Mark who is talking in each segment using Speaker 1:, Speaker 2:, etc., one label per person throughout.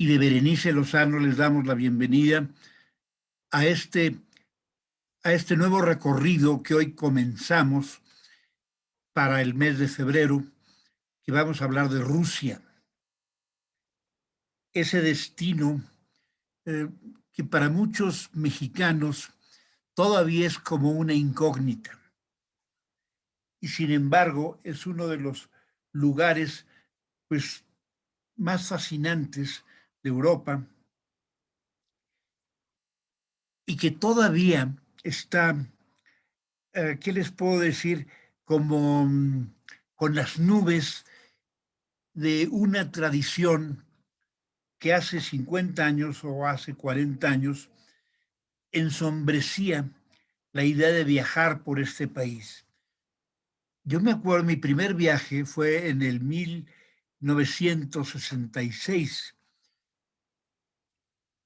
Speaker 1: y de Berenice Lozano les damos la bienvenida a este, a este nuevo recorrido que hoy comenzamos para el mes de febrero, que vamos a hablar de Rusia, ese destino eh, que para muchos mexicanos todavía es como una incógnita y sin embargo es uno de los lugares pues más fascinantes de Europa y que todavía está, ¿qué les puedo decir? Como con las nubes de una tradición que hace 50 años o hace 40 años ensombrecía la idea de viajar por este país. Yo me acuerdo, mi primer viaje fue en el 1966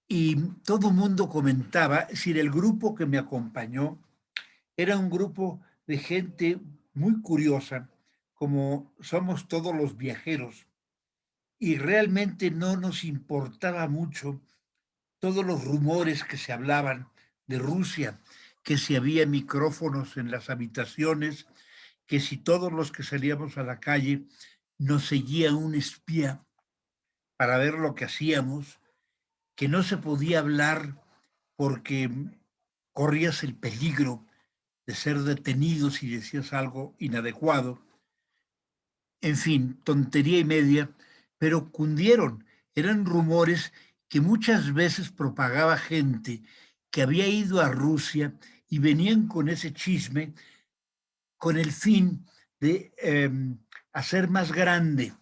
Speaker 1: y todo el mundo comentaba, es decir, el grupo que me acompañó era un grupo de gente muy curiosa, como somos todos los viajeros, y realmente no nos importaba mucho todos los rumores que se hablaban de Rusia, que si había micrófonos en las habitaciones, que si todos los que salíamos a la calle nos seguía un espía para ver lo que hacíamos, que no se podía hablar porque corrías el peligro de ser detenido si decías algo inadecuado. En fin, tontería y media, pero cundieron. Eran rumores que muchas veces propagaba gente que había ido a Rusia y venían con ese chisme con el fin de hacer más grande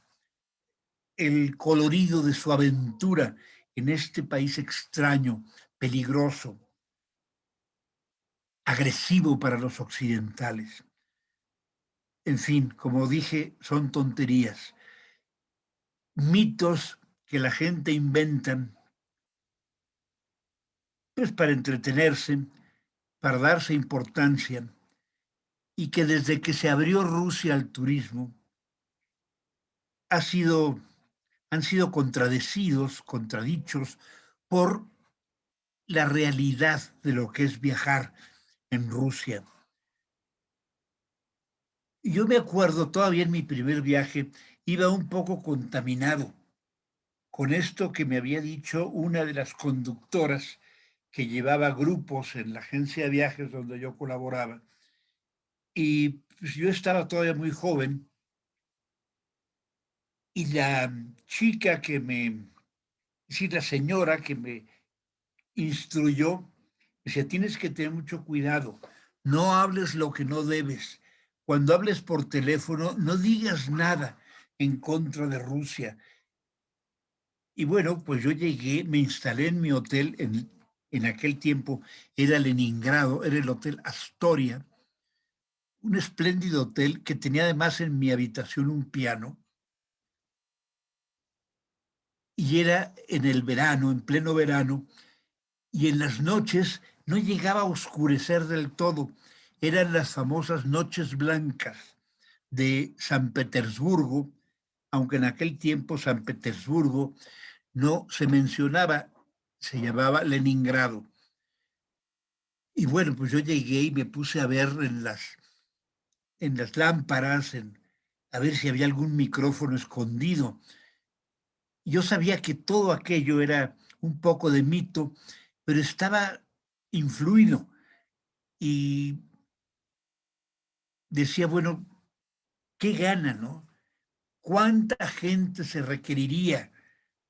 Speaker 1: el colorido de su aventura en este país extraño, peligroso, agresivo para los occidentales. En fin, como dije, son tonterías, mitos que la gente inventan pues para entretenerse, para darse importancia y que desde que se abrió Rusia al turismo ha sido, han sido contradichos por la realidad de lo que es viajar en Rusia. Yo me acuerdo todavía en mi primer viaje, iba un poco contaminado con esto que me había dicho una de las conductoras que llevaba grupos en la agencia de viajes donde yo colaboraba. Y pues, yo estaba todavía muy joven y la chica que me, sí, la señora que me instruyó, decía, tienes que tener mucho cuidado, no hables lo que no debes. Cuando hables por teléfono, no digas nada en contra de Rusia. Y bueno, pues yo llegué, me instalé en mi hotel, en aquel tiempo era Leningrado, era el Hotel Astoria, un espléndido hotel que tenía además en mi habitación un piano, y era en el verano, en pleno verano, y en las noches no llegaba a oscurecer del todo. Eran las famosas noches blancas de San Petersburgo, aunque en aquel tiempo San Petersburgo no se mencionaba, se llamaba Leningrado. Y bueno, pues yo llegué y me puse a ver en las lámparas, a ver si había algún micrófono escondido. Yo sabía que todo aquello era un poco de mito, pero estaba influido y decía, bueno, ¿qué gana, no? ¿Cuánta gente se requeriría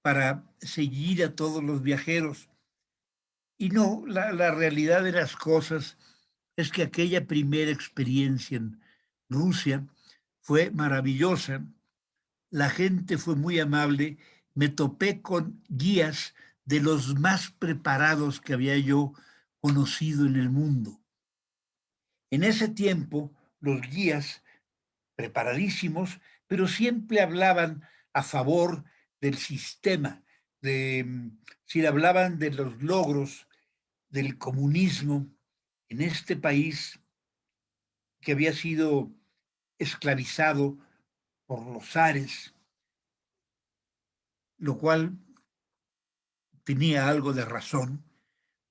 Speaker 1: para seguir a todos los viajeros? Y no, la realidad de las cosas es que aquella primera experiencia en Rusia fue maravillosa, la gente fue muy amable, me topé con guías de los más preparados que había yo conocido en el mundo. En ese tiempo, los guías, preparadísimos, pero siempre hablaban a favor del sistema, si hablaban de los logros del comunismo en este país que había sido esclavizado por los zares, lo cual tenía algo de razón.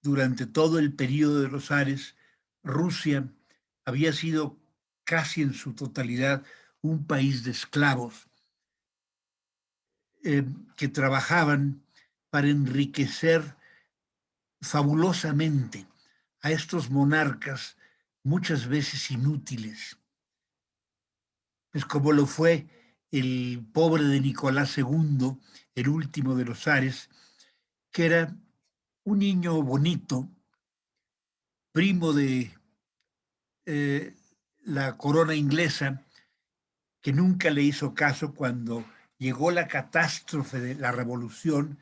Speaker 1: Durante todo el periodo de los zares, Rusia había sido casi en su totalidad un país de esclavos que trabajaban para enriquecer fabulosamente a estos monarcas, muchas veces inútiles, pues como lo fue el pobre de Nicolás II, el último de los zares, que era un niño bonito, primo de eh, la corona inglesa, que nunca le hizo caso cuando llegó la catástrofe de la revolución.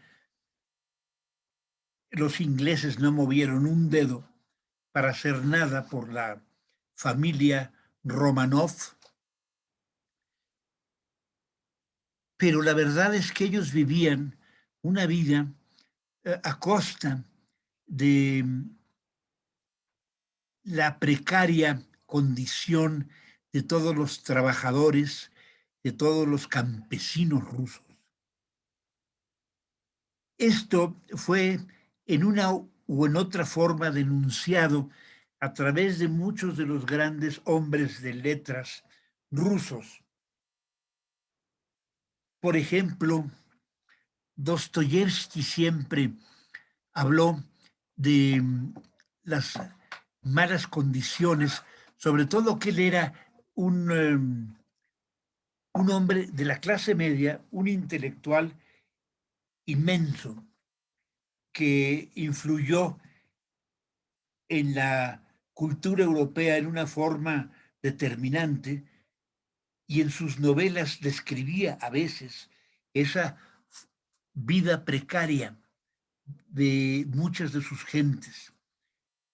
Speaker 1: Los ingleses no movieron un dedo para hacer nada por la familia Romanov, pero la verdad es que ellos vivían una vida a costa de la precaria condición de todos los trabajadores, de todos los campesinos rusos. Esto fue en una u en otra forma denunciado a través de muchos de los grandes hombres de letras rusos. Por ejemplo, Dostoyevsky siempre habló de las malas condiciones, sobre todo que él era un hombre de la clase media, un intelectual inmenso que influyó en la cultura europea en una forma determinante y en sus novelas describía a veces esa vida precaria de muchas de sus gentes,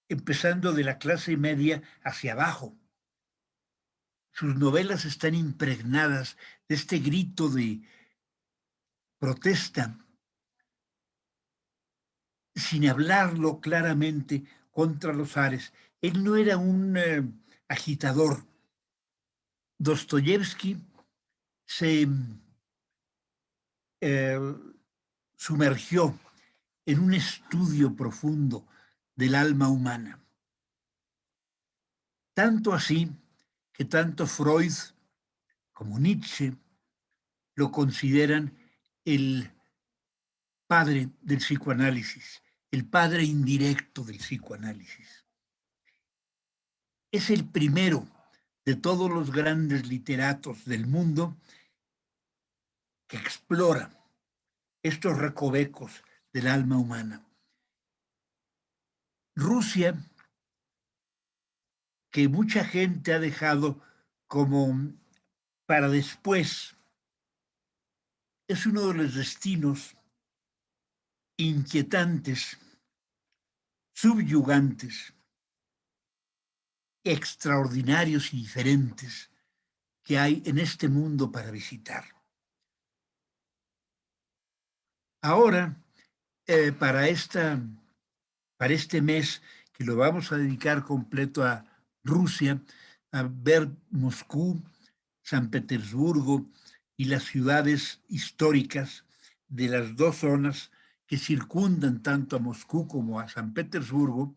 Speaker 1: empezando de la clase media hacia abajo. Sus novelas están impregnadas de este grito de protesta, sin hablarlo claramente contra los zares. Él no era un agitador. Dostoyevsky se eh, sumergió en un estudio profundo del alma humana. Tanto así que tanto Freud como Nietzsche lo consideran el padre del psicoanálisis, el padre indirecto del psicoanálisis. Es el primero de todos los grandes literatos del mundo que explora estos recovecos del alma humana. Rusia, que mucha gente ha dejado como para después, es uno de los destinos inquietantes, subyugantes, extraordinarios y diferentes que hay en este mundo para visitar. Ahora, para este mes que lo vamos a dedicar completo a Rusia, a ver Moscú, San Petersburgo y las ciudades históricas de las dos zonas que circundan tanto a Moscú como a San Petersburgo,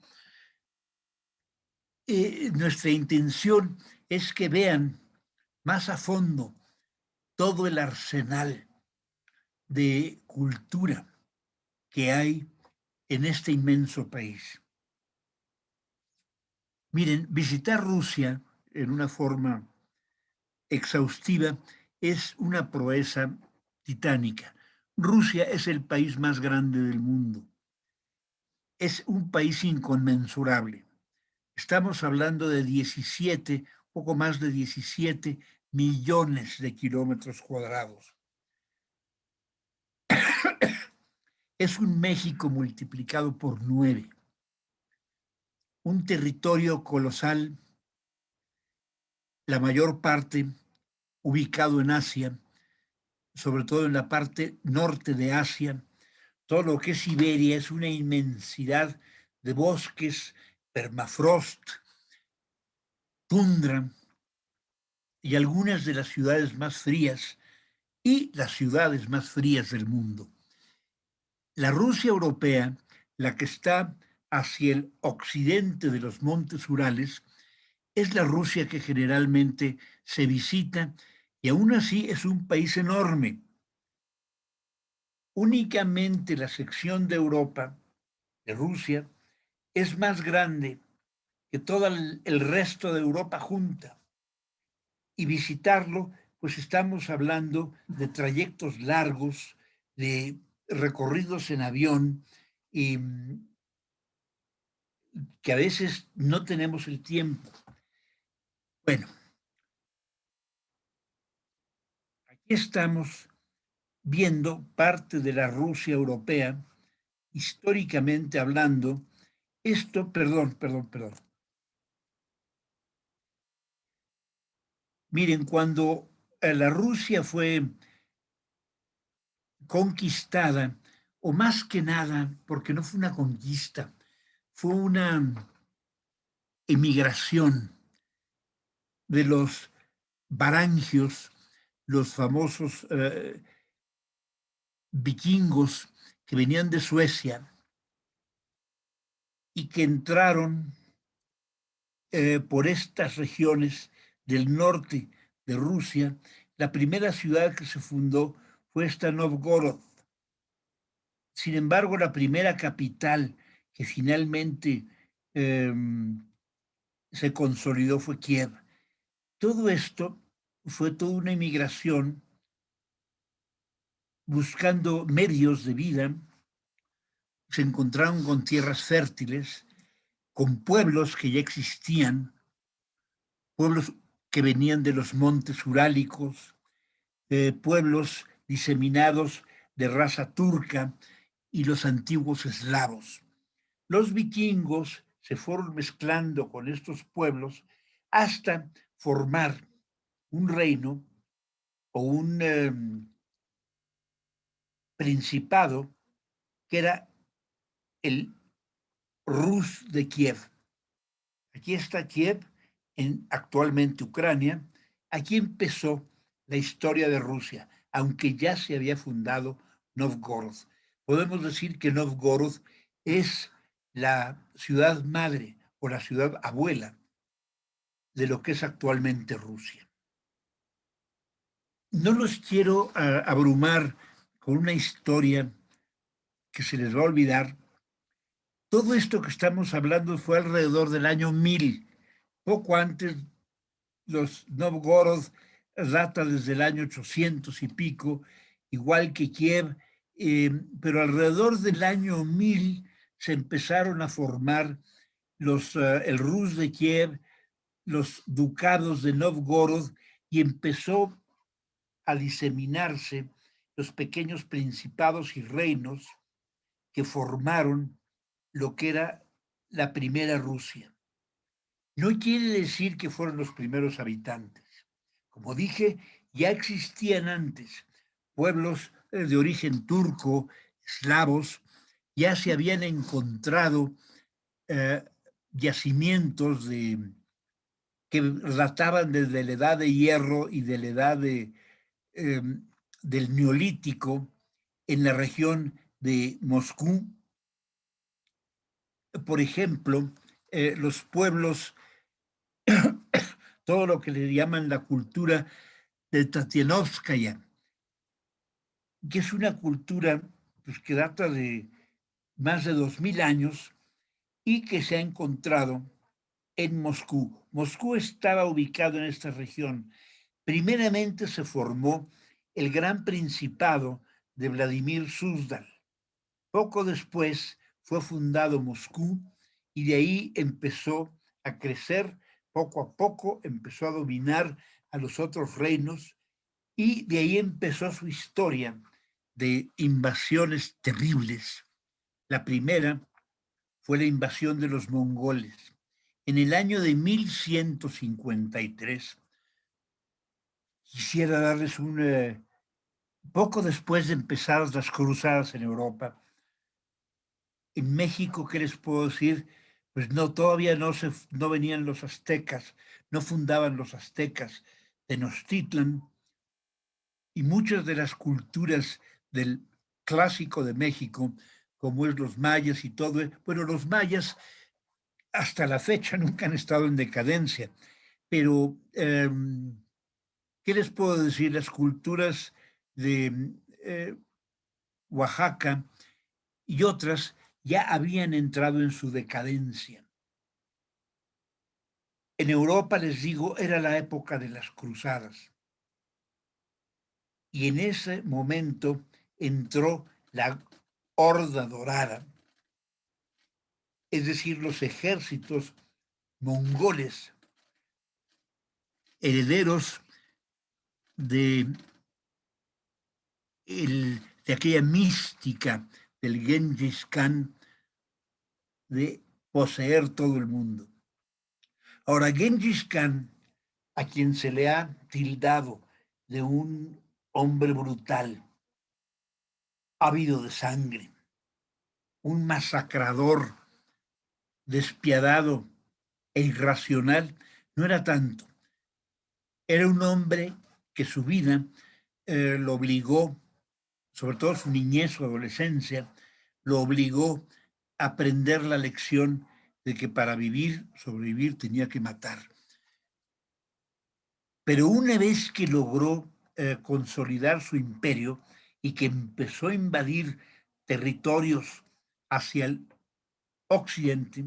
Speaker 1: nuestra intención es que vean más a fondo todo el arsenal de cultura que hay en este inmenso país. Miren, visitar Rusia en una forma exhaustiva es una proeza titánica. Rusia es el país más grande del mundo. Es un país inconmensurable. Estamos hablando de 17, poco más de 17 millones de kilómetros cuadrados. Es un México multiplicado por 9. Un territorio colosal, la mayor parte ubicado en Asia, sobre todo en la parte norte de Asia. Todo lo que es Siberia es una inmensidad de bosques, permafrost, tundra y algunas de las ciudades más frías y las ciudades más frías del mundo. La Rusia europea, la que está hacia el occidente de los montes Urales, es la Rusia que generalmente se visita y aún así es un país enorme. Únicamente la sección de Europa, de Rusia, es más grande que todo el resto de Europa junta. Y visitarlo, pues estamos hablando de trayectos largos, de recorridos en avión y que a veces no tenemos el tiempo. Bueno, aquí estamos viendo parte de la Rusia europea, históricamente hablando. Esto, perdón. Miren, cuando la Rusia fue conquistada, o más que nada, porque no fue una conquista, fue una emigración de los varangios, los famosos vikingos que venían de Suecia y que entraron por estas regiones del norte de Rusia. La primera ciudad que se fundó fue esta Novgorod. Sin embargo, la primera capital que finalmente eh, se consolidó fue Kiev. Todo esto fue toda una inmigración buscando medios de vida. Se encontraron con tierras fértiles, con pueblos que ya existían, pueblos que venían de los montes urálicos, pueblos diseminados de raza turca y los antiguos eslavos. Los vikingos se fueron mezclando con estos pueblos hasta formar un reino o un principado que era el Rus de Kiev. Aquí está Kiev, actualmente Ucrania. Aquí empezó la historia de Rusia, aunque ya se había fundado Novgorod. Podemos decir que Novgorod es la ciudad madre o la ciudad abuela de lo que es actualmente Rusia. No los quiero abrumar con una historia que se les va a olvidar. Todo esto que estamos hablando fue alrededor del año 1000, poco antes. Los Novgorod data desde el año 800 y pico, igual que Kiev, pero alrededor del año 1000 se empezaron a formar el Rus de Kiev, los ducados de Novgorod, y empezó a diseminarse los pequeños principados y reinos que formaron lo que era la primera Rusia. No quiere decir que fueron los primeros habitantes. Como dije, ya existían antes pueblos de origen turco, eslavos, ya se habían encontrado eh, yacimientos que databan desde la edad de hierro y de la edad eh, del neolítico en la región de Moscú. Por ejemplo, los pueblos, todo lo que le llaman la cultura de Tatianovskaya, que es una cultura pues, que data de más de 2000 años y que se ha encontrado en Moscú. Moscú estaba ubicado en esta región. Primeramente se formó el gran principado de Vladimir Suzdal. Poco después fue fundado Moscú y de ahí empezó a crecer poco a poco, empezó a dominar a los otros reinos y de ahí empezó su historia de invasiones terribles. La primera fue la invasión de los mongoles. En el año de 1153, quisiera darles poco después de empezar las cruzadas en Europa. En México, ¿qué les puedo decir? Pues no, todavía no venían los aztecas, no fundaban los aztecas. Tenochtitlan y muchas de las culturas del clásico de México, como es los mayas y todo. Bueno, los mayas hasta la fecha nunca han estado en decadencia, pero ¿qué les puedo decir? Las culturas de Oaxaca y otras ya habían entrado en su decadencia. En Europa, les digo, era la época de las cruzadas. Y en ese momento entró la Horda Dorada, es decir, los ejércitos mongoles, herederos de, de aquella mística del Genghis Khan de poseer todo el mundo. Ahora, Genghis Khan, a quien se le ha tildado de un hombre brutal, ávido de sangre, un masacrador despiadado e irracional, no era tanto. Era un hombre que su vida lo obligó, sobre todo su niñez, su adolescencia, lo obligó a aprender la lección de que para vivir, sobrevivir, tenía que matar. Pero una vez que logró consolidar su imperio y que empezó a invadir territorios hacia el occidente,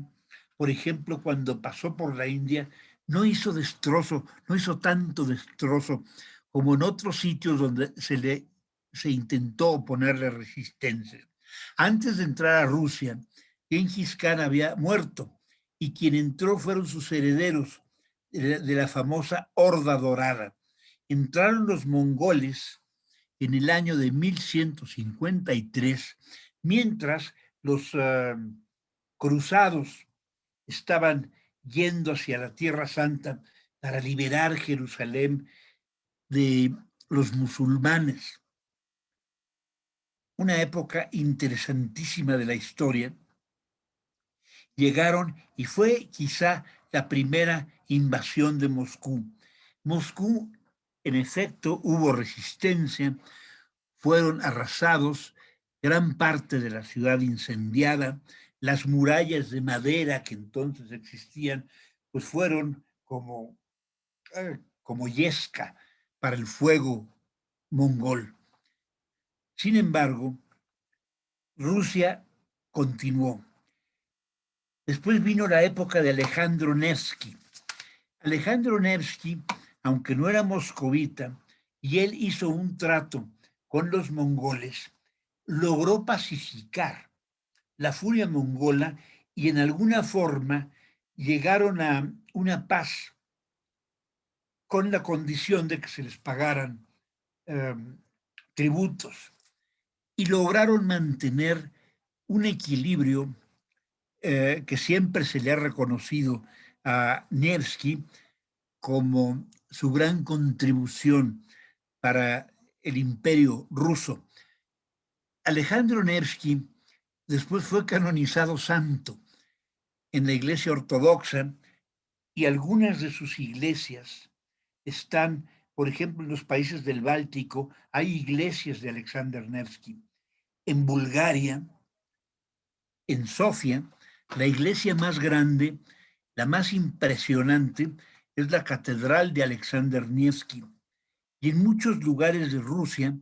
Speaker 1: por ejemplo, cuando pasó por la India, no hizo destrozo, no hizo tanto destrozo como en otros sitios donde se intentó ponerle resistencia. Antes de entrar a Rusia, Genghis Khan había muerto y quien entró fueron sus herederos de la famosa Horda Dorada. Entraron los mongoles en el año de 1153, mientras los cruzados estaban yendo hacia la Tierra Santa para liberar Jerusalén de los musulmanes. Una época interesantísima de la historia. Llegaron y fue quizá la primera invasión de Moscú. Moscú, en efecto, hubo resistencia, fueron arrasados, gran parte de la ciudad incendiada, las murallas de madera que entonces existían, pues fueron como yesca para el fuego mongol. Sin embargo, Rusia continuó. Después vino la época de Alejandro Nevsky. Alejandro Nevsky, aunque no era moscovita, y él hizo un trato con los mongoles, logró pacificar la furia mongola y en alguna forma llegaron a una paz con la condición de que se les pagaran tributos y lograron mantener un equilibrio que siempre se le ha reconocido a Nevsky como su gran contribución para el imperio ruso. Alejandro Nevsky después fue canonizado santo en la iglesia ortodoxa y algunas de sus iglesias están, por ejemplo, en los países del Báltico, hay iglesias de Alexander Nevsky. En Bulgaria, en Sofía, la iglesia más grande, la más impresionante, es la Catedral de Alexander Nevsky. Y en muchos lugares de Rusia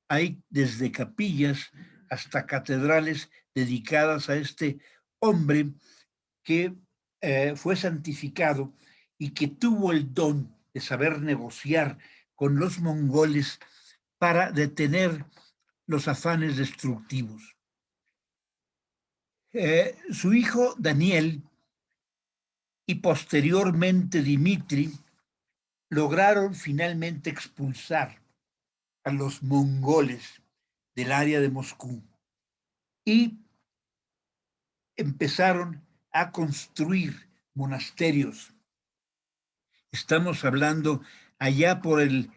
Speaker 1: hay desde capillas hasta catedrales dedicadas a este hombre que fue santificado y que tuvo el don de saber negociar con los mongoles para detener los afanes destructivos. Su hijo Daniel y posteriormente Dimitri lograron finalmente expulsar a los mongoles del área de Moscú y empezaron a construir monasterios. Estamos hablando allá por el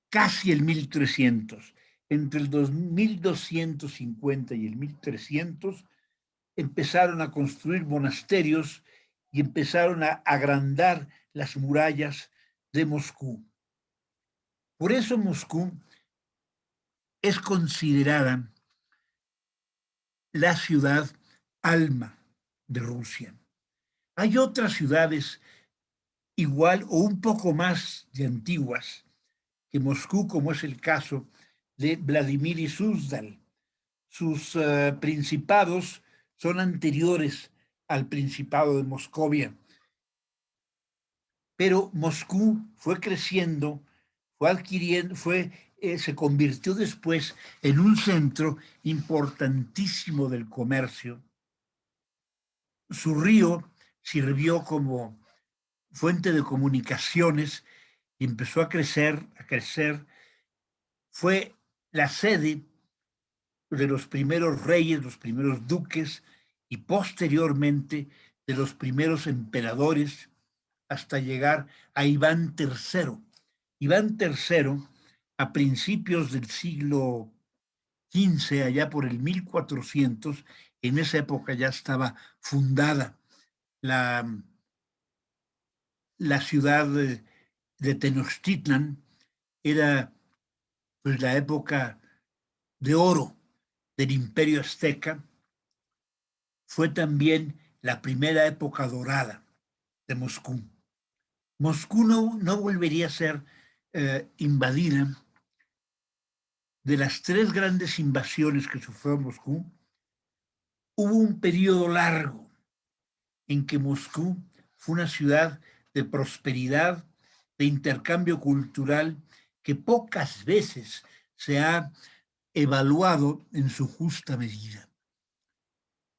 Speaker 1: casi el 1300, entre el 1250 y el 1300, empezaron a construir monasterios y empezaron a agrandar las murallas de Moscú. Por eso Moscú es considerada la ciudad alma de Rusia. Hay otras ciudades igual o un poco más de antiguas que Moscú, como es el caso de Vladimir y Suzdal. Sus principados son anteriores al Principado de Moscovia, pero Moscú fue creciendo, fue adquiriendo, se convirtió después en un centro importantísimo del comercio. Su río sirvió como fuente de comunicaciones y empezó a crecer, a crecer. Fue la sede de los primeros reyes, los primeros duques y posteriormente de los primeros emperadores hasta llegar a Iván III. Iván III, a principios del siglo XV, allá por el 1400, en esa época ya estaba fundada la, la ciudad de Tenochtitlan, era pues la época de oro del Imperio Azteca, fue también la primera época dorada de Moscú. Moscú no volvería a ser invadida. De las tres grandes invasiones que sufrió Moscú, hubo un periodo largo en que Moscú fue una ciudad de prosperidad, de intercambio cultural, que pocas veces se ha evaluado en su justa medida.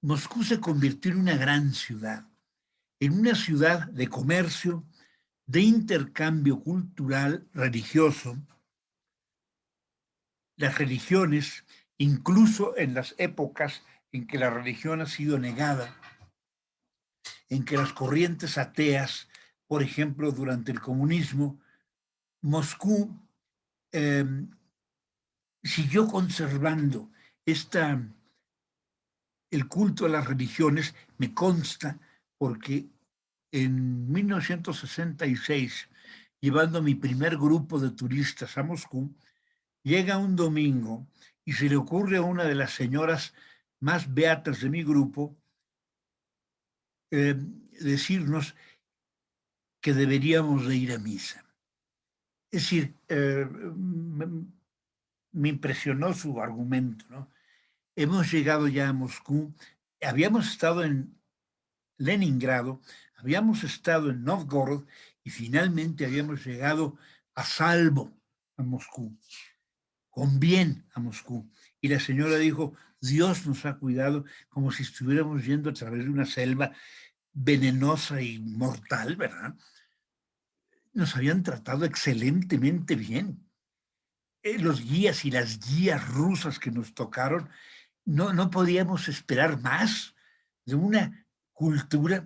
Speaker 1: Moscú se convirtió en una gran ciudad, en una ciudad de comercio, de intercambio cultural, religioso. Las religiones, incluso en las épocas en que la religión ha sido negada, en que las corrientes ateas, por ejemplo, durante el comunismo, Moscú eh, siguió conservando el culto a las religiones, me consta, porque en 1966, llevando mi primer grupo de turistas a Moscú, llega un domingo y se le ocurre a una de las señoras más beatas de mi grupo decirnos que deberíamos de ir a misa. Es decir, me impresionó su argumento, ¿no? Hemos llegado ya a Moscú, habíamos estado en Leningrado, habíamos estado en Novgorod y finalmente habíamos llegado a salvo a Moscú, con bien a Moscú. Y la señora dijo, Dios nos ha cuidado como si estuviéramos yendo a través de una selva venenosa y mortal, ¿verdad? Nos habían tratado excelentemente bien. Los guías y las guías rusas que nos tocaron, no podíamos esperar más de una cultura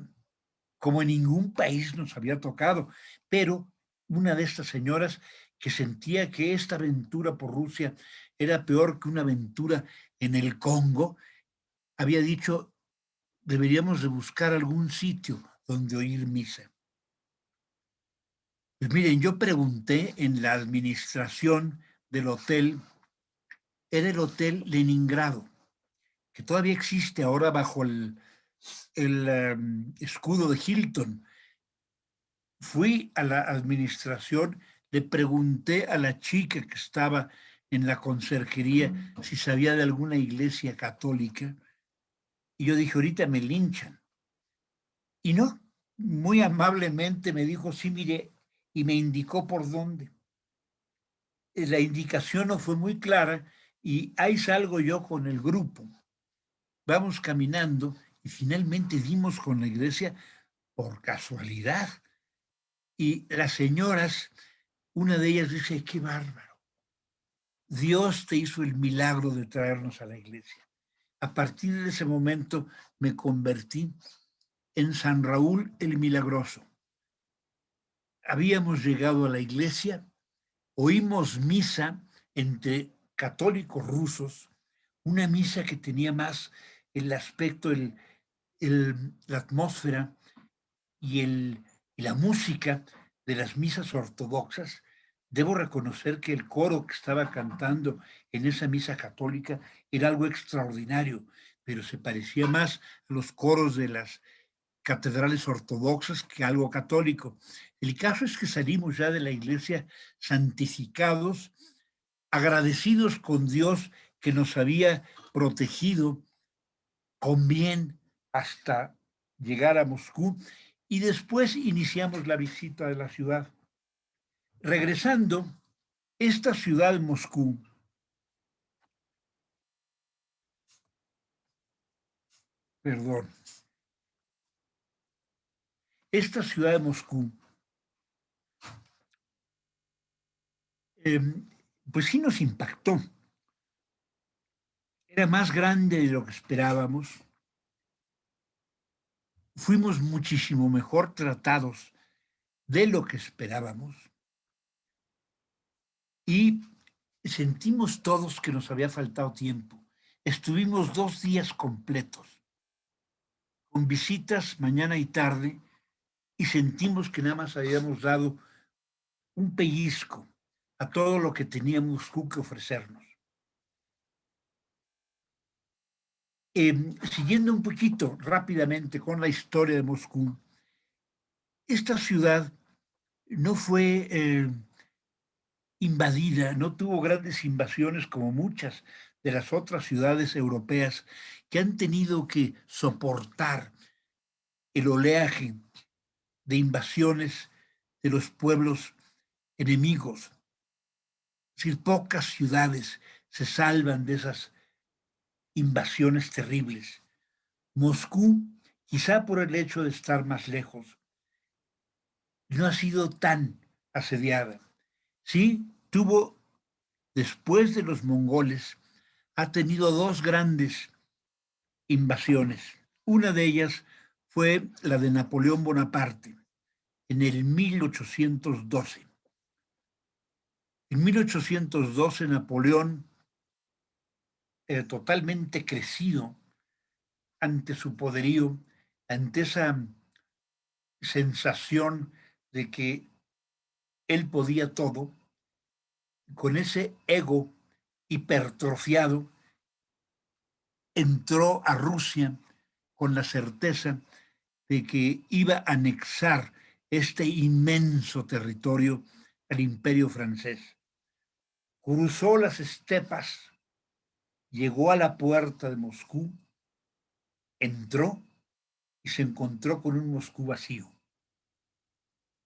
Speaker 1: como en ningún país nos había tocado. Pero una de estas señoras que sentía que esta aventura por Rusia era peor que una aventura en el Congo, había dicho, deberíamos de buscar algún sitio donde oír misa. Pues miren, yo pregunté en la administración del hotel, era el Hotel Leningrado, que todavía existe ahora bajo el escudo de Hilton. Fui a la administración, le pregunté a la chica que estaba en la conserjería si sabía de alguna iglesia católica, y yo dije, ahorita me linchan. Y no, muy amablemente me dijo, sí, mire, y me indicó por dónde. La indicación no fue muy clara y ahí salgo yo con el grupo. Vamos caminando y finalmente dimos con la iglesia por casualidad. Y las señoras, una de ellas dice, qué bárbaro. Dios te hizo el milagro de traernos a la iglesia. A partir de ese momento me convertí en San Raúl el Milagroso. Habíamos llegado a la iglesia, oímos misa entre católicos rusos, una misa que tenía más el aspecto, la atmósfera y la música de las misas ortodoxas Debo reconocer que el coro que estaba cantando en esa misa católica era algo extraordinario, pero se parecía más a los coros de las catedrales ortodoxas que algo católico. El caso es que salimos ya de la iglesia santificados, agradecidos con Dios que nos había protegido con bien hasta llegar a Moscú y después iniciamos la visita de la ciudad. Regresando, esta ciudad, Moscú, perdón, esta ciudad de Moscú, eh, pues sí nos impactó. Era más grande de lo que esperábamos. Fuimos muchísimo mejor tratados de lo que esperábamos y sentimos todos que nos había faltado tiempo. Estuvimos 2 días completos, con visitas mañana y tarde, y sentimos que nada más habíamos dado un pellizco a todo lo que tenía Moscú que ofrecernos. Siguiendo un poquito rápidamente con la historia de Moscú, esta ciudad no fue invadida, no tuvo grandes invasiones como muchas de las otras ciudades europeas que han tenido que soportar el oleaje de invasiones de los pueblos enemigos. Es decir, pocas ciudades se salvan de esas invasiones terribles. Moscú, quizá por el hecho de estar más lejos, no ha sido tan asediada. Sí, tuvo, después de los mongoles, ha tenido dos grandes invasiones. Una de ellas fue la de Napoleón Bonaparte en el 1812. En 1812 Napoleón, totalmente crecido ante su poderío, ante esa sensación de que él podía todo, con ese ego hipertrofiado, entró a Rusia con la certeza de que iba a anexar este inmenso territorio al imperio francés. Cruzó las estepas, llegó a la puerta de Moscú, entró y se encontró con un Moscú vacío.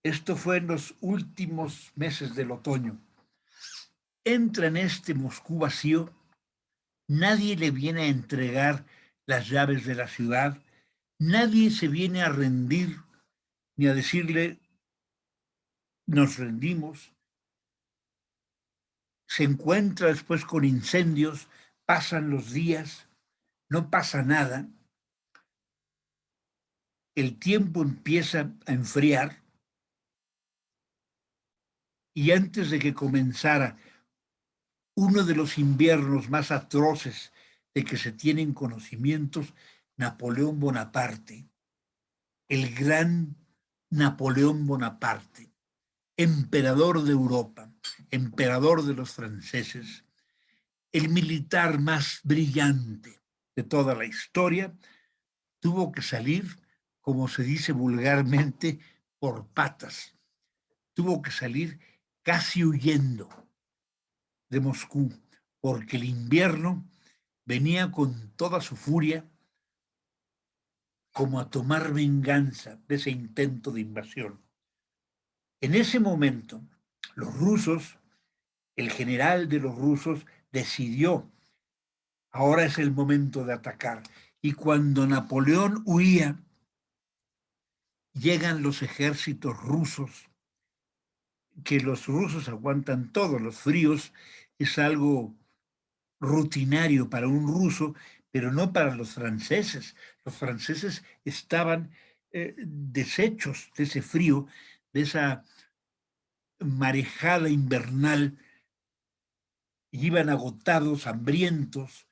Speaker 1: Esto fue en los últimos meses del otoño. Entra en este Moscú vacío, nadie le viene a entregar las llaves de la ciudad, nadie se viene a rendir ni a decirle nos rendimos. Se encuentra después con incendios, pasan los días, no pasa nada, el tiempo empieza a enfriar y antes de que comenzara uno de los inviernos más atroces de que se tienen conocimientos, Napoleón Bonaparte, el gran Napoleón Bonaparte, emperador de Europa, emperador de los franceses, el militar más brillante de toda la historia, tuvo que salir, como se dice vulgarmente, por patas. Tuvo que salir casi huyendo de Moscú, porque el invierno venía con toda su furia como a tomar venganza de ese intento de invasión. En ese momento, los rusos, el general de los rusos decidió, ahora es el momento de atacar. Y cuando Napoleón huía, llegan los ejércitos rusos, que los rusos aguantan todo, los fríos es algo rutinario para un ruso, pero no para los franceses. Los franceses estaban deshechos de ese frío, de esa marejada invernal, y iban agotados, hambrientos,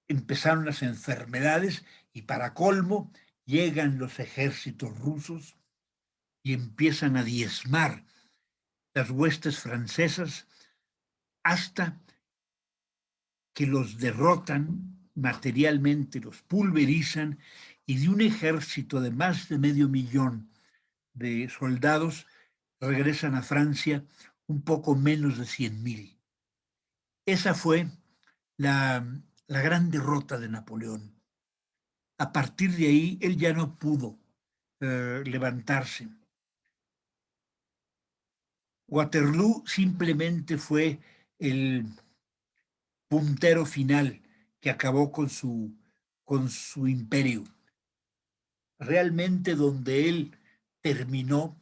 Speaker 1: empezaron las enfermedades y para colmo llegan los ejércitos rusos y empiezan a diezmar las huestes francesas hasta que los derrotan materialmente, los pulverizan y de un ejército de más de 500.000 de soldados regresan a Francia un poco menos de 100.000. Esa fue la gran derrota de Napoleón. A partir de ahí, él ya no pudo levantarse. Waterloo simplemente fue el puntero final que acabó con su imperio. Realmente donde él terminó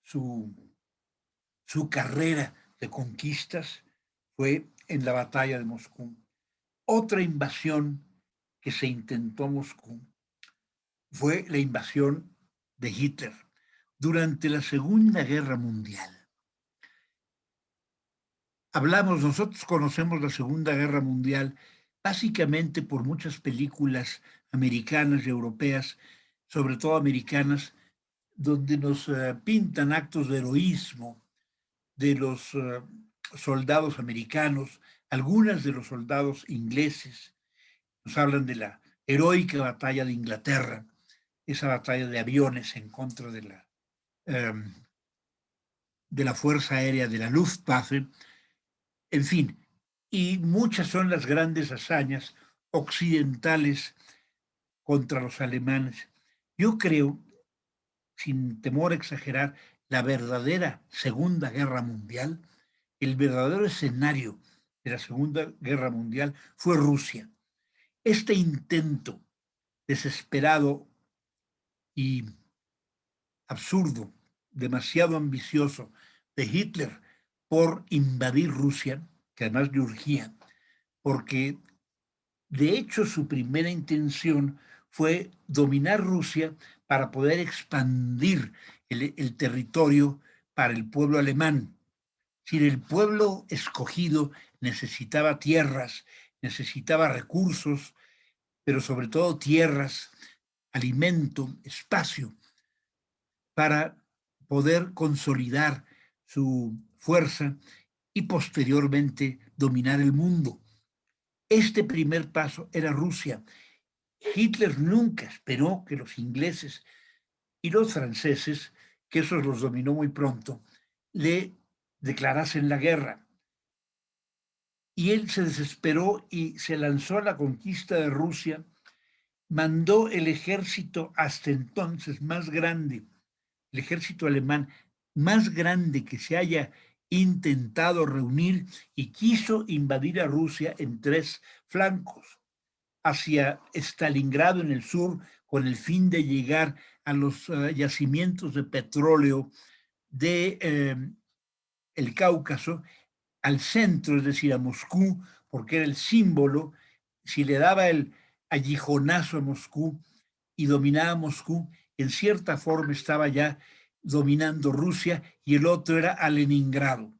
Speaker 1: su, su carrera de conquistas fue en la batalla de Moscú. Otra invasión que se intentó a Moscú fue la invasión de Hitler durante la Segunda Guerra Mundial. Nosotros conocemos la Segunda Guerra Mundial básicamente por muchas películas americanas y europeas, sobre todo americanas, donde nos pintan actos de heroísmo de los soldados americanos, algunas de los soldados ingleses. Nos hablan de la heroica batalla de Inglaterra, esa batalla de aviones en contra de la Fuerza Aérea de la Luftwaffe, en fin, y muchas son las grandes hazañas occidentales contra los alemanes. Yo creo, sin temor a exagerar, la verdadera Segunda Guerra Mundial, el verdadero escenario de la Segunda Guerra Mundial fue Rusia. Este intento desesperado y absurdo, demasiado ambicioso de Hitler por invadir Rusia, que además le urgía, porque de hecho su primera intención fue dominar Rusia para poder expandir el territorio para el pueblo alemán. Si el pueblo escogido necesitaba tierras, necesitaba recursos, pero sobre todo tierras, alimento, espacio, para poder consolidar su fuerza y posteriormente dominar el mundo. Este primer paso era Rusia. Hitler nunca esperó que los ingleses y los franceses, que esos los dominó muy pronto, le declarasen la guerra. Y él se desesperó y se lanzó a la conquista de Rusia, mandó el ejército hasta entonces más grande, el ejército alemán más grande que se haya intentado reunir, y quiso invadir a Rusia en 3 flancos, hacia Stalingrado en el sur, con el fin de llegar a los yacimientos de petróleo de el Cáucaso, al centro, es decir, a Moscú, porque era el símbolo. Si le daba el aguijonazo a Moscú y dominaba Moscú, en cierta forma estaba ya dominando Rusia, y el otro era a Leningrado.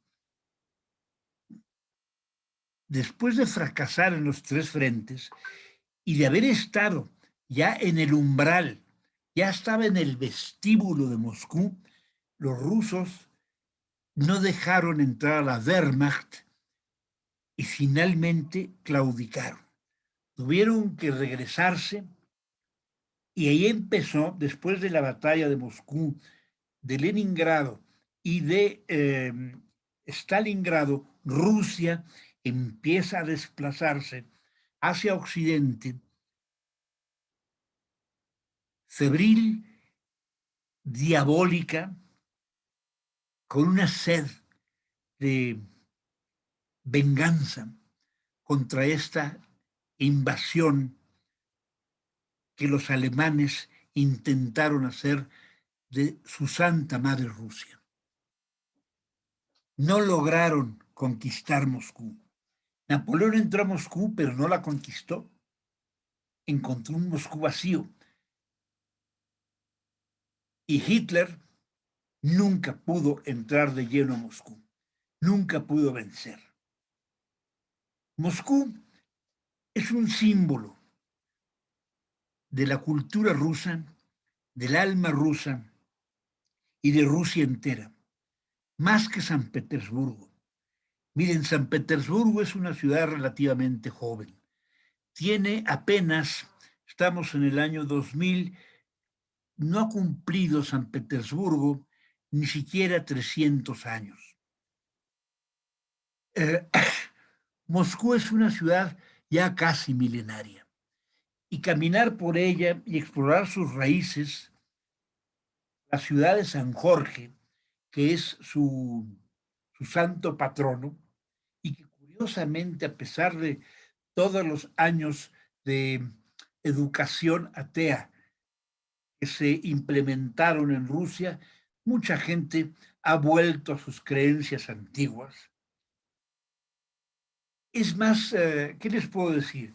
Speaker 1: Después de fracasar en los 3 frentes y de haber estado ya en el umbral, ya estaba en el vestíbulo de Moscú, los rusos no dejaron entrar a la Wehrmacht y finalmente claudicaron. Tuvieron que regresarse, y ahí empezó, después de la batalla de Moscú, de Leningrado y de Stalingrado, Rusia empieza a desplazarse hacia Occidente, febril, diabólica, con una sed de venganza contra esta invasión que los alemanes intentaron hacer de su santa madre Rusia. No lograron conquistar Moscú. Napoleón entró a Moscú, pero no la conquistó. Encontró un Moscú vacío. Y Hitler nunca pudo entrar de lleno a Moscú. Nunca pudo vencer. Moscú es un símbolo de la cultura rusa, del alma rusa y de Rusia entera. más que San Petersburgo. Miren, San Petersburgo es una ciudad relativamente joven. Tiene apenas, estamos en el año 2000, no ha cumplido San Petersburgo ni siquiera 300 años. Eh, Moscú es una ciudad ya casi milenaria y caminar por ella y explorar sus raíces, la ciudad de San Jorge, que es su santo patrono, y que curiosamente, a pesar de todos los años de educación atea que se implementaron en Rusia, mucha gente ha vuelto a sus creencias antiguas. Es más, ¿qué les puedo decir?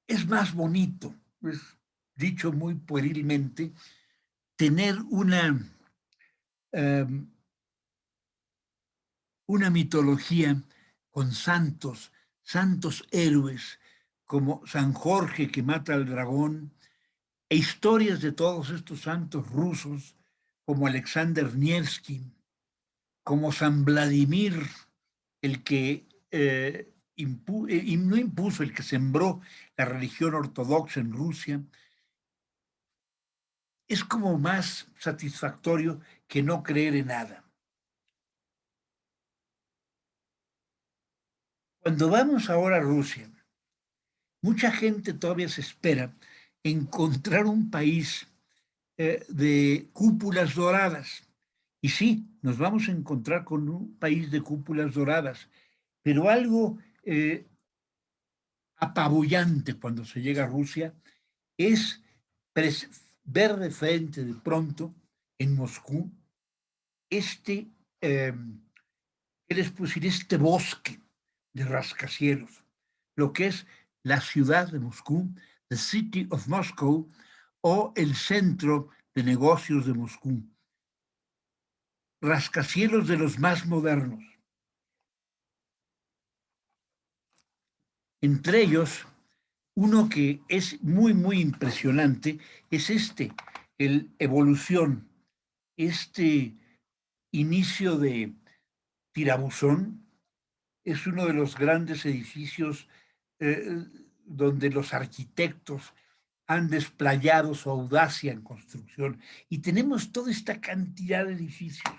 Speaker 1: Es más bonito, pues, dicho muy puerilmente, tener um, una mitología con santos, santos héroes, como San Jorge que mata al dragón, e historias de todos estos santos rusos, como Alexander Nevsky, como San Vladimir, el que no impuso, el que sembró la religión ortodoxa en Rusia. Es como más satisfactorio que no creer en nada. Cuando vamos ahora a Rusia, mucha gente todavía se espera encontrar un país de cúpulas doradas. Y sí, nos vamos a encontrar con un país de cúpulas doradas, pero algo apabullante cuando se llega a Rusia es ver de frente de pronto en Moscú este, eh, ¿qué les puedo decir? Este bosque de rascacielos, lo que es la ciudad de Moscú, the City of Moscow, o el centro de negocios de Moscú. Rascacielos de los más modernos. Entre ellos, uno que es muy, muy impresionante es el Evolución, este inicio de tirabuzón, es uno de los grandes edificios donde los arquitectos han desplayado su audacia en construcción. Y tenemos toda esta cantidad de edificios.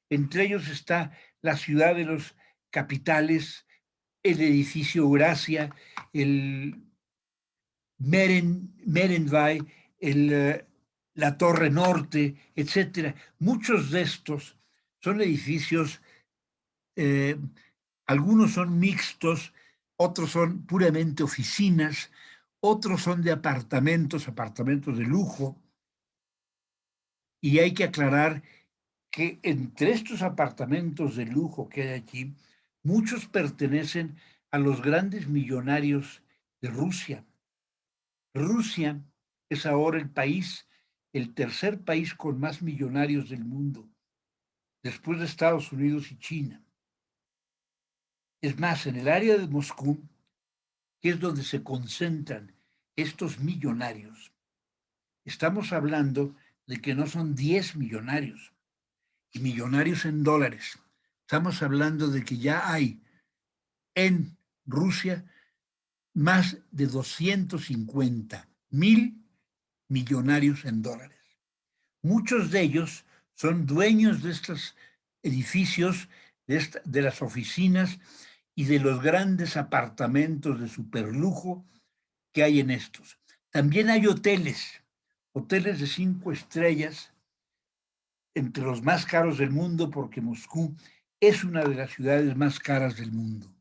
Speaker 1: Entre ellos está la ciudad de los capitales, el edificio Eurasia, el Merenvay, la Torre Norte, etcétera. Muchos de estos son edificios, eh, algunos son mixtos, otros son puramente oficinas, otros son de apartamentos, apartamentos de lujo. Y hay que aclarar que entre estos apartamentos de lujo que hay aquí, muchos pertenecen a los grandes millonarios de Rusia. Rusia es ahora el tercer país con más millonarios del mundo, después de Estados Unidos y China. Es más, en el área de Moscú, que es donde se concentran estos millonarios, estamos hablando de que no son 10 millonarios, y millonarios en dólares. Estamos hablando de que ya hay en Rusia más de 250,000 millonarios en dólares. Muchos de ellos son dueños de estos edificios, de las oficinas y de los grandes apartamentos de superlujo que hay en estos. También hay hoteles de 5 estrellas, entre los más caros del mundo, porque Moscú es una de las ciudades más caras del mundo.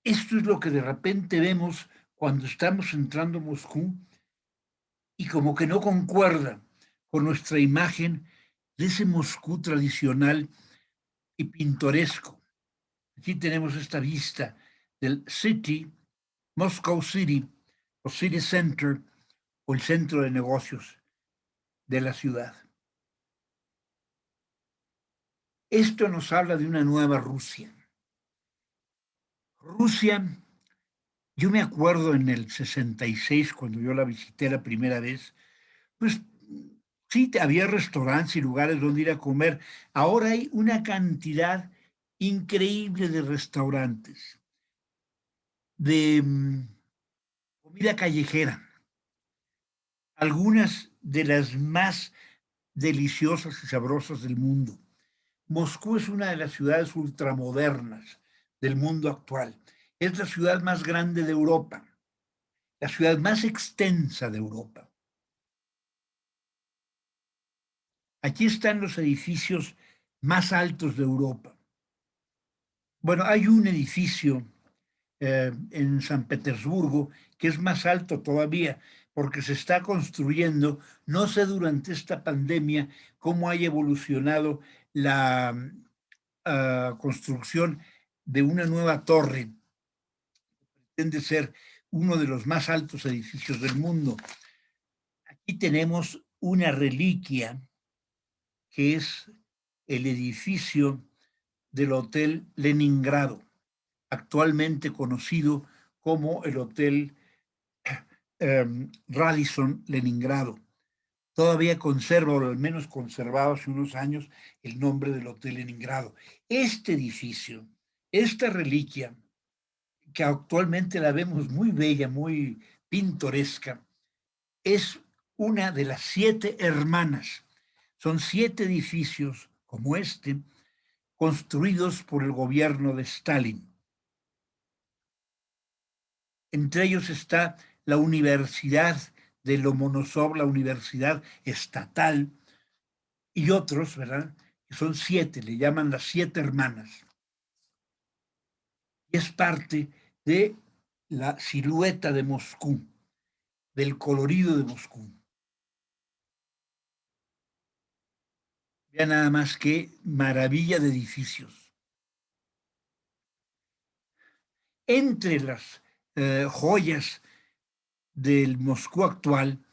Speaker 1: Esto es lo que de repente vemos cuando estamos entrando a Moscú y como que no concuerda con nuestra imagen de ese Moscú tradicional y pintoresco. Aquí tenemos esta vista del Moscow City, o City Center, o el centro de negocios de la ciudad. Esto nos habla de una nueva Rusia. Rusia, yo me acuerdo en el 66, cuando yo la visité la primera vez, pues Sí, había restaurantes y lugares donde ir a comer. Ahora hay una cantidad increíble de restaurantes, de comida callejera, algunas de las más deliciosas y sabrosas del mundo. Moscú es una de las ciudades ultramodernas del mundo actual. Es la ciudad más grande de Europa, la ciudad más extensa de Europa. Aquí están los edificios más altos de Europa. Bueno, hay un edificio en San Petersburgo que es más alto todavía porque se está construyendo, no sé durante esta pandemia cómo haya evolucionado la construcción de una nueva torre, pretende ser uno de los más altos edificios del mundo. Aquí tenemos una reliquia que es el edificio del Hotel Leningrado, actualmente conocido como el Hotel Radisson Leningrado. Todavía conserva, o al menos conservado hace unos años, el nombre del Hotel Leningrado. Este edificio, esta reliquia, que actualmente la vemos muy bella, muy pintoresca, es una de las 7 hermanas. Son 7 edificios como este, construidos por el gobierno de Stalin. Entre ellos está la Universidad de Lomonosov, la Universidad Estatal, y otros, ¿verdad? Que son 7, le llaman las 7 hermanas. Y es parte de la silueta de Moscú, del colorido de Moscú. Ya nada más que maravilla de edificios. Entre las joyas del Moscú actual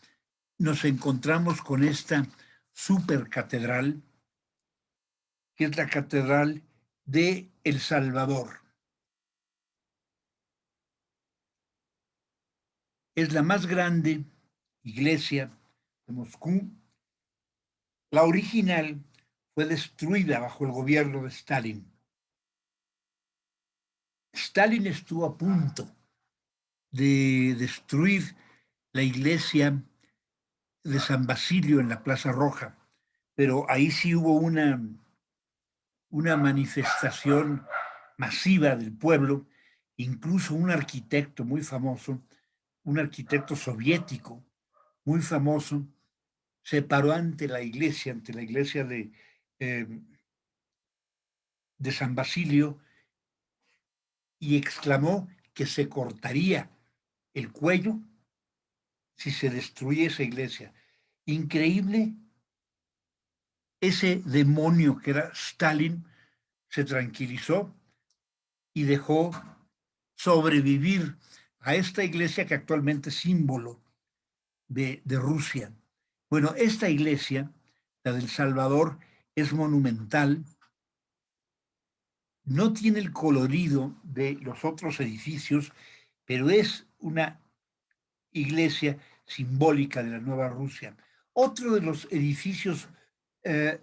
Speaker 1: nos encontramos con esta supercatedral, que es la Catedral de El Salvador. Es la más grande iglesia de Moscú. La original fue destruida bajo el gobierno de Stalin. Stalin estuvo a punto de destruir la iglesia de San Basilio en la Plaza Roja, pero ahí sí hubo una manifestación masiva del pueblo, incluso un arquitecto muy famoso, un arquitecto soviético muy famoso, se paró ante la iglesia eh, de San Basilio y exclamó que se cortaría el cuello si se destruye esa iglesia. Increíble, ese demonio que era Stalin se tranquilizó y dejó sobrevivir a esta iglesia que actualmente es símbolo de Rusia. Bueno, esta iglesia, la del Salvador, es monumental, no tiene el colorido de los otros edificios, pero es una iglesia simbólica de la Nueva Rusia. Otro de los edificios, eh,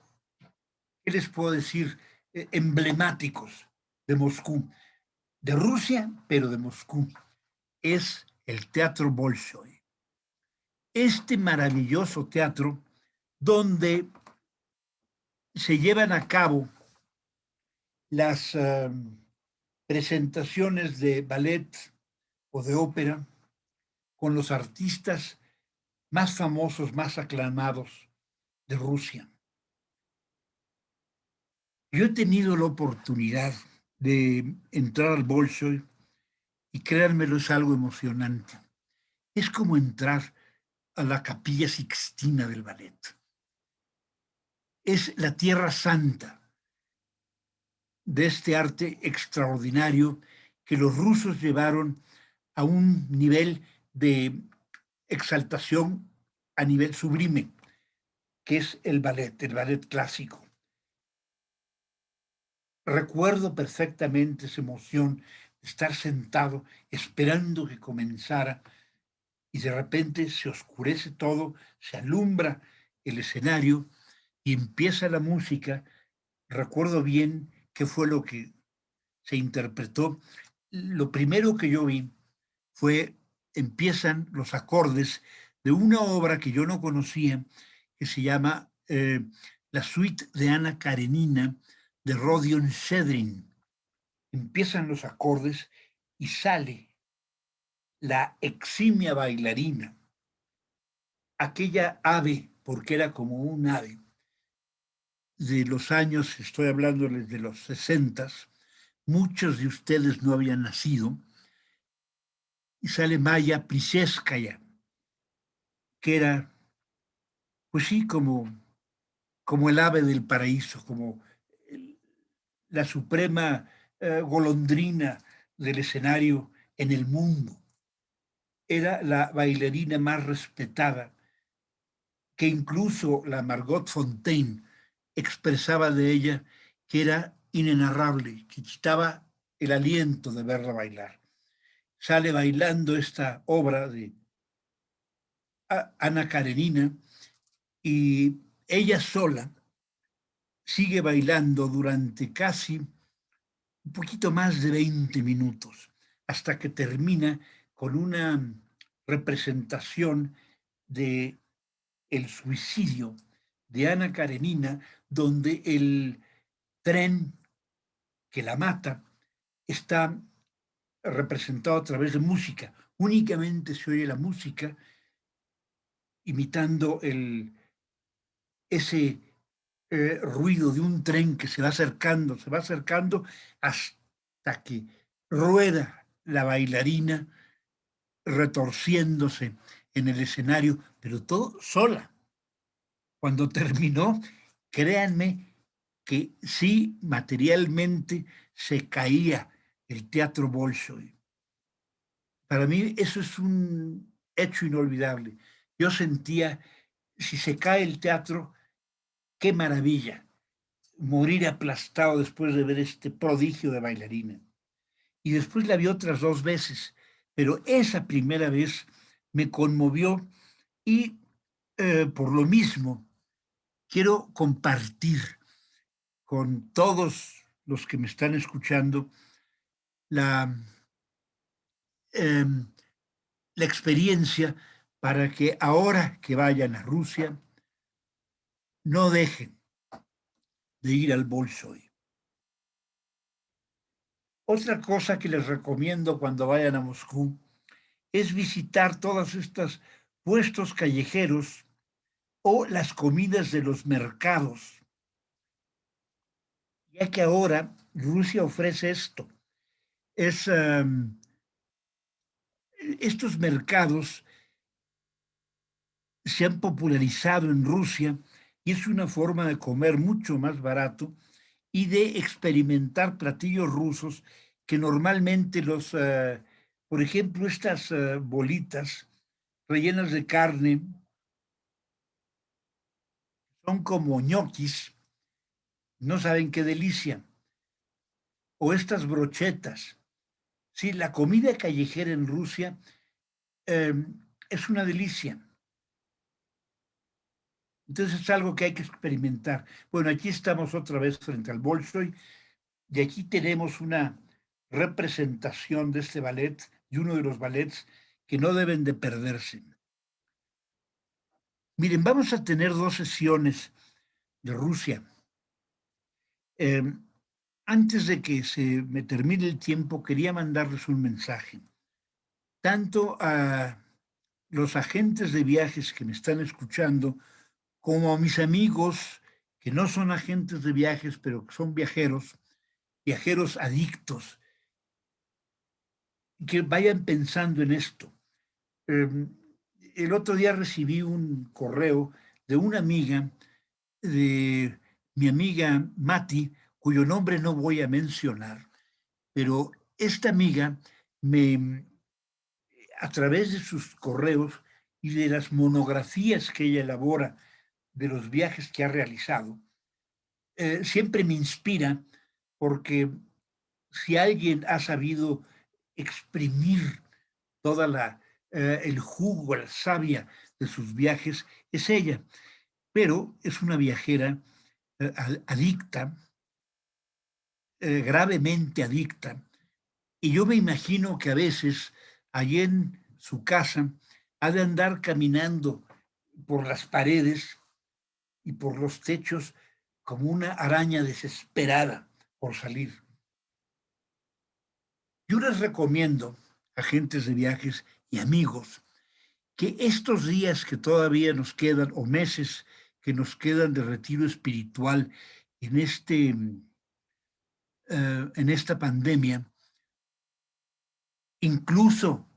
Speaker 1: ¿qué les puedo decir? Emblemáticos de Moscú, de Rusia, pero de Moscú, es el Teatro Bolshoi. Este maravilloso teatro donde se llevan a cabo las presentaciones de ballet o de ópera con los artistas más famosos, más aclamados de Rusia. Yo he tenido la oportunidad de entrar al Bolshoi y créanmelo, es algo emocionante. Es como entrar a la Capilla Sixtina del ballet. Es la tierra santa de este arte extraordinario que los rusos llevaron a un nivel de exaltación a nivel sublime, que es el ballet clásico. Recuerdo perfectamente esa emoción de estar sentado esperando que comenzara y de repente se oscurece todo, se alumbra el escenario y empieza la música. Recuerdo bien qué fue lo que se interpretó. Lo primero que yo vi fue, empiezan los acordes de una obra que yo no conocía, que se llama La Suite de Ana Karenina, de Rodion Shedrin. Empiezan los acordes y sale la eximia bailarina, aquella ave, porque era como un ave, de los años, estoy hablándoles de los 60, muchos de ustedes no habían nacido, y sale Maya Plisetskaya, que era, pues sí, como el ave del paraíso, como la suprema golondrina del escenario en el mundo. Era la bailarina más respetada, que incluso la Margot Fonteyn expresaba de ella que era inenarrable, que quitaba el aliento de verla bailar. Sale bailando esta obra de Ana Karenina y ella sola sigue bailando durante casi un poquito más de 20 minutos, hasta que termina con una representación de el suicidio de Ana Karenina, donde el tren que la mata está representado a través de música. Únicamente se oye la música imitando ese ruido de un tren que se va acercando hasta que rueda la bailarina retorciéndose en el escenario, pero todo sola. Cuando terminó, créanme que sí, materialmente se caía el Teatro Bolshoi. Para mí eso es un hecho inolvidable. Yo sentía, si se cae el teatro, qué maravilla, morir aplastado después de ver este prodigio de bailarina. Y después la vi otras 2 veces, pero esa primera vez me conmovió y por lo mismo quiero compartir con todos los que me están escuchando la, eh, la experiencia para que ahora que vayan a Rusia no dejen de ir al Bolshoi. Otra cosa que les recomiendo cuando vayan a Moscú es visitar todas estas puestos callejeros o las comidas de los mercados, ya que ahora Rusia ofrece esto. Es estos mercados se han popularizado en Rusia y es una forma de comer mucho más barato y de experimentar platillos rusos que normalmente por ejemplo, estas bolitas rellenas de carne son como ñoquis, no saben qué delicia. O estas brochetas. Sí, la comida callejera en Rusia eh, es una delicia. Entonces es algo que hay que experimentar. Bueno, aquí estamos otra vez frente al Bolshoi y aquí tenemos una representación de este ballet y uno de los ballets que no deben de perderse. Miren, vamos a tener 2 sesiones de Rusia. Eh, Antes de que se me termine el tiempo, quería mandarles un mensaje, tanto a los agentes de viajes que me están escuchando, como a mis amigos que no son agentes de viajes, pero que son viajeros, viajeros adictos, que vayan pensando en esto. El otro día recibí un correo de una amiga, de mi amiga Mati, cuyo nombre no voy a mencionar, pero esta amiga a través de sus correos y de las monografías que ella elabora de los viajes que ha realizado, siempre me inspira porque si alguien ha sabido exprimir toda el jugo, la savia de sus viajes, es ella. pero es una viajera adicta, gravemente adicta, y yo me imagino que a veces allí en su casa ha de andar caminando por las paredes y por los techos como una araña desesperada por salir. Yo les recomiendo, agentes de viajes y amigos, que estos días que todavía nos quedan, o meses que nos quedan de retiro espiritual en, en esta pandemia, incluso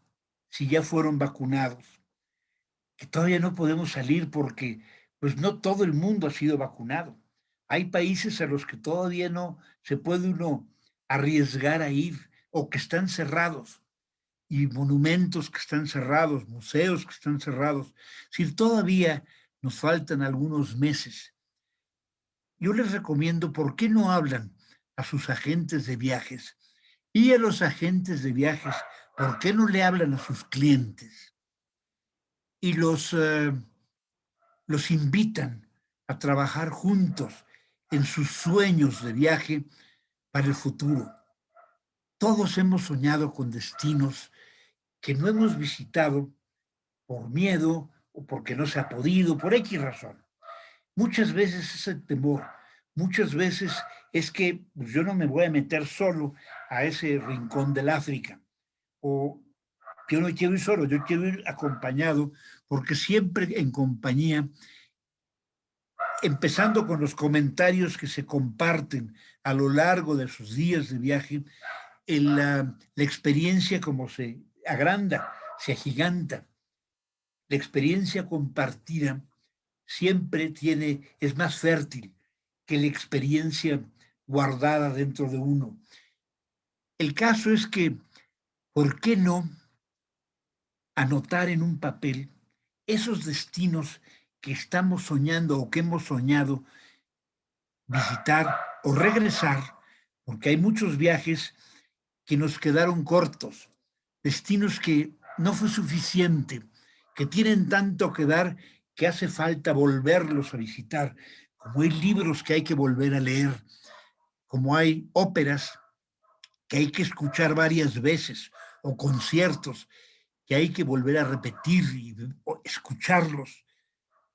Speaker 1: si ya fueron vacunados, que todavía no podemos salir porque pues no todo el mundo ha sido vacunado. Hay países a los que todavía no se puede uno arriesgar a ir o que están cerrados y monumentos que están cerrados, museos que están cerrados. Si todavía nos faltan algunos meses, yo les recomiendo, ¿por qué no hablan a sus agentes de viajes? Y a los agentes de viajes, ¿por qué no le hablan a sus clientes? Y los invitan a trabajar juntos en sus sueños de viaje para el futuro. Todos hemos soñado con destinos que no hemos visitado por miedo o porque no se ha podido, por X razón. Muchas veces es el temor, muchas veces es que pues, yo no me voy a meter solo a ese rincón del África, o yo no quiero ir solo, yo quiero ir acompañado, porque siempre en compañía, empezando con los comentarios que se comparten a lo largo de sus días de viaje, la experiencia como se agranda, se agiganta. La experiencia compartida siempre es más fértil que la experiencia guardada dentro de uno. El caso es que, ¿por qué no anotar en un papel esos destinos que estamos soñando o que hemos soñado visitar o regresar? Porque hay muchos viajes que nos quedaron cortos, destinos que no fue suficiente, que tienen tanto que dar que hace falta volverlos a visitar, como hay libros que hay que volver a leer, como hay óperas que hay que escuchar varias veces, o conciertos que hay que volver a repetir y escucharlos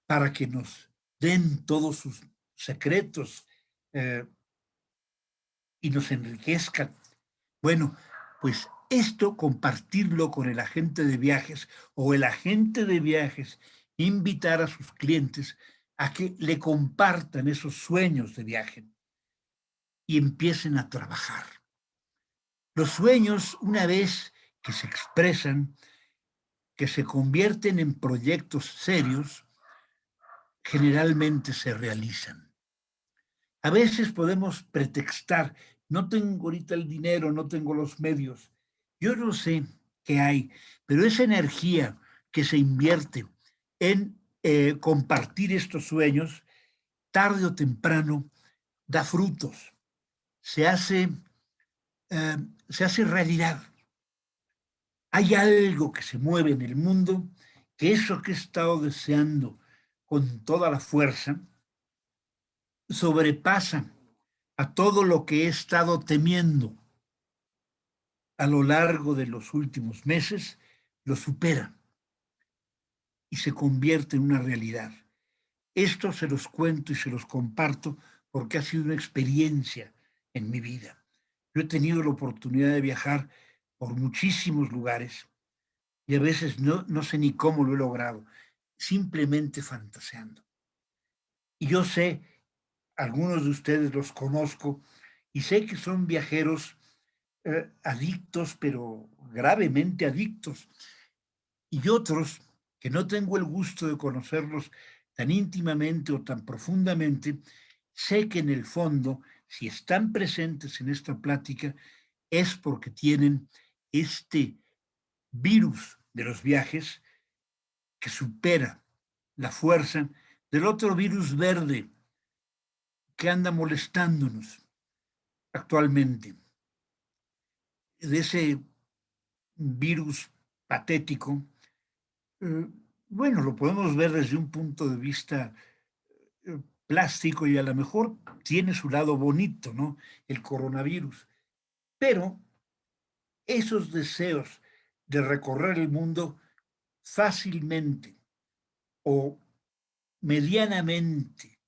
Speaker 1: para que nos den todos sus secretos eh, y nos enriquezcan. Bueno, pues esto compartirlo con el agente de viajes o el agente de viajes invitar a sus clientes a que le compartan esos sueños de viaje y empiecen a trabajar. Los sueños, una vez que se expresan, que se convierten en proyectos serios, generalmente se realizan. A veces podemos pretextar, no tengo ahorita el dinero, no tengo los medios. Yo no sé qué hay, pero esa energía que se invierte en compartir estos sueños, tarde o temprano, da frutos, se hace, eh, se hace realidad. Hay algo que se mueve en el mundo, que eso que he estado deseando con toda la fuerza, sobrepasa a todo lo que he estado temiendo a lo largo de los últimos meses, lo supera y se convierte en una realidad. Esto se los cuento y se los comparto porque ha sido una experiencia en mi vida. Yo he tenido la oportunidad de viajar por muchísimos lugares y a veces no sé ni cómo lo he logrado, simplemente fantaseando. Y yo sé, algunos de ustedes los conozco y sé que son viajeros adictos, pero gravemente adictos, y otros que no tengo el gusto de conocerlos tan íntimamente o tan profundamente, sé que en el fondo, si están presentes en esta plática, es porque tienen este virus de los viajes que supera la fuerza del otro virus verde que anda molestándonos actualmente, de ese virus patético. Eh, bueno, lo podemos ver desde un punto de vista plástico y a lo mejor tiene su lado bonito, ¿no? El coronavirus. Pero esos deseos de recorrer el mundo fácilmente o medianamente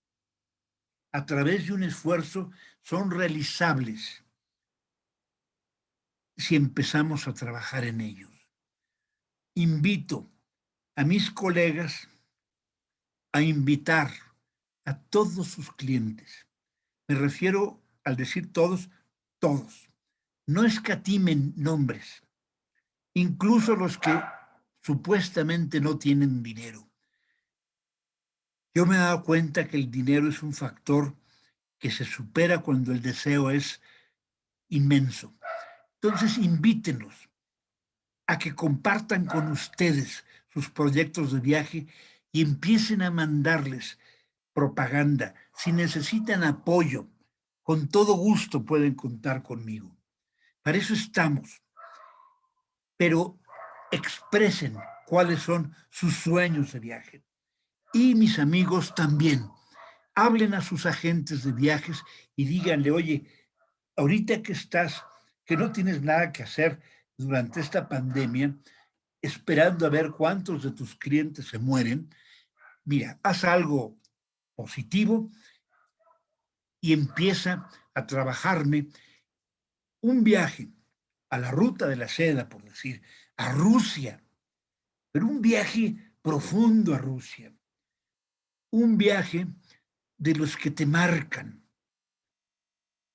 Speaker 1: a través de un esfuerzo son realizables si empezamos a trabajar en ellos. Invito a mis colegas a invitar a todos sus clientes. Me refiero al decir todos, todos. No escatimen nombres, incluso los que supuestamente no tienen dinero. Yo me he dado cuenta que el dinero es un factor que se supera cuando el deseo es inmenso. Entonces, invítenos a que compartan con ustedes sus proyectos de viaje y empiecen a mandarles propaganda. Si necesitan apoyo, con todo gusto pueden contar conmigo. Para eso estamos. Pero expresen cuáles son sus sueños de viaje. Y mis amigos también. Hablen a sus agentes de viajes y díganle, oye, ahorita que no tienes nada que hacer durante esta pandemia, esperando a ver cuántos de tus clientes se mueren, mira, haz algo positivo y empieza a trabajarme un viaje a la ruta de la seda, por decir, a Rusia, pero un viaje profundo a Rusia, un viaje de los que te marcan,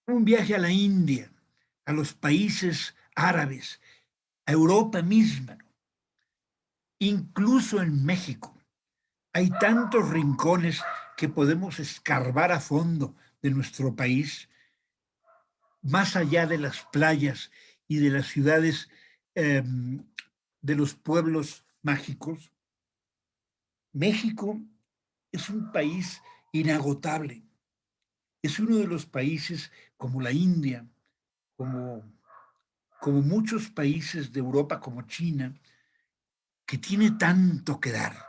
Speaker 1: un viaje a la India, a los países árabes, a Europa misma, ¿no? Incluso en México. Hay tantos rincones que podemos escarbar a fondo de nuestro país, más allá de las playas y de las ciudades, eh, de los pueblos mágicos. México es un país inagotable. Es uno de los países como la India, como, como muchos países de Europa, como China, que tiene tanto que dar,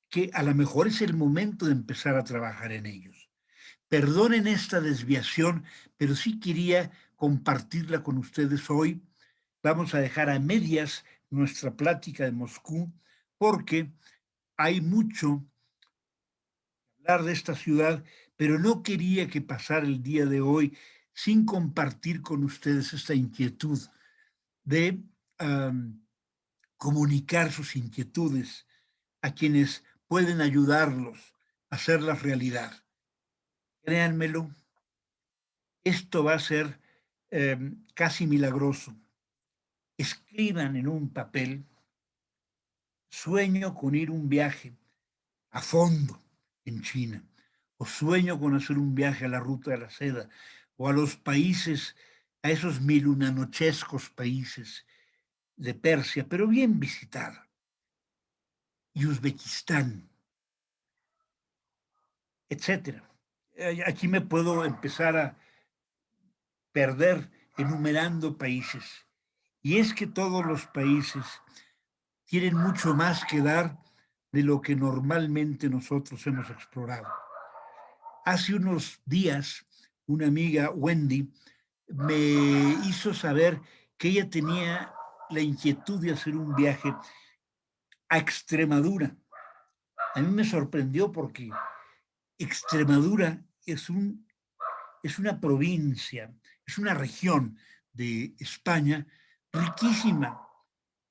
Speaker 1: que a lo mejor es el momento de empezar a trabajar en ellos. Perdonen esta desviación, pero sí quería compartirla con ustedes hoy. Vamos a dejar a medias nuestra plática de Moscú porque hay mucho que hablar de esta ciudad, pero no quería que pasara el día de hoy sin compartir con ustedes esta inquietud de comunicar sus inquietudes a quienes pueden ayudarlos a hacerlas realidad. Créanmelo, esto va a ser casi milagroso. Escriban en un papel, sueño con ir un viaje a fondo en China, o sueño con hacer un viaje a la Ruta de la Seda, o a los países, a esos milunanochescos países de Persia, pero bien visitar, y Uzbekistán, etcétera. Aquí me puedo empezar a perder enumerando países. Y es que todos los países tienen mucho más que dar de lo que normalmente nosotros hemos explorado. Hace unos días, una amiga, Wendy, me hizo saber que ella tenía la inquietud de hacer un viaje a Extremadura. A mí me sorprendió porque Extremadura es una provincia, es una región de España riquísima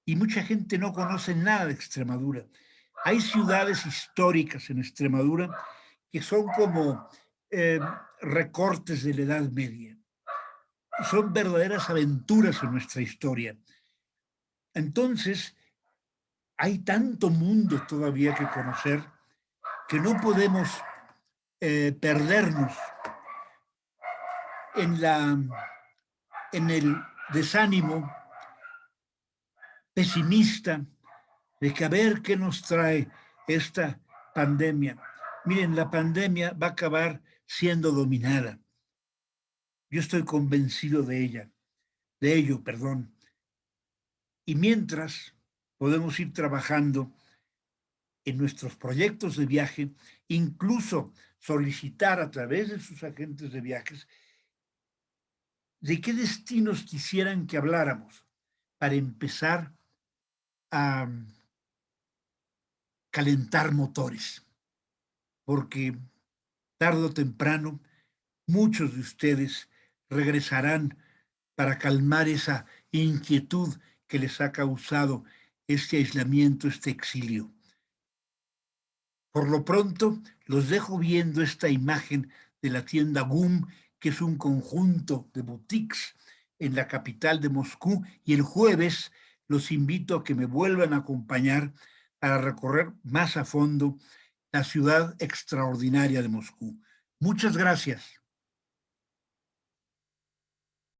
Speaker 1: y mucha gente no conoce nada de Extremadura. Hay ciudades históricas en Extremadura que son como eh, recortes de la Edad Media. Son verdaderas aventuras en nuestra historia. Entonces, hay tanto mundo todavía que conocer que no podemos perdernos en, en el desánimo pesimista de que a ver qué nos trae esta pandemia. Miren, la pandemia va a acabar siendo dominada. Yo estoy convencido de ello, perdón. Y mientras podemos ir trabajando en nuestros proyectos de viaje, incluso solicitar a través de sus agentes de viajes de qué destinos quisieran que habláramos para empezar a calentar motores, porque tarde o temprano muchos de ustedes regresarán para calmar esa inquietud que les ha causado este aislamiento, este exilio. Por lo pronto, los dejo viendo esta imagen de la tienda GUM, que es un conjunto de boutiques en la capital de Moscú, y el jueves los invito a que me vuelvan a acompañar para recorrer más a fondo la ciudad extraordinaria de Moscú. Muchas gracias.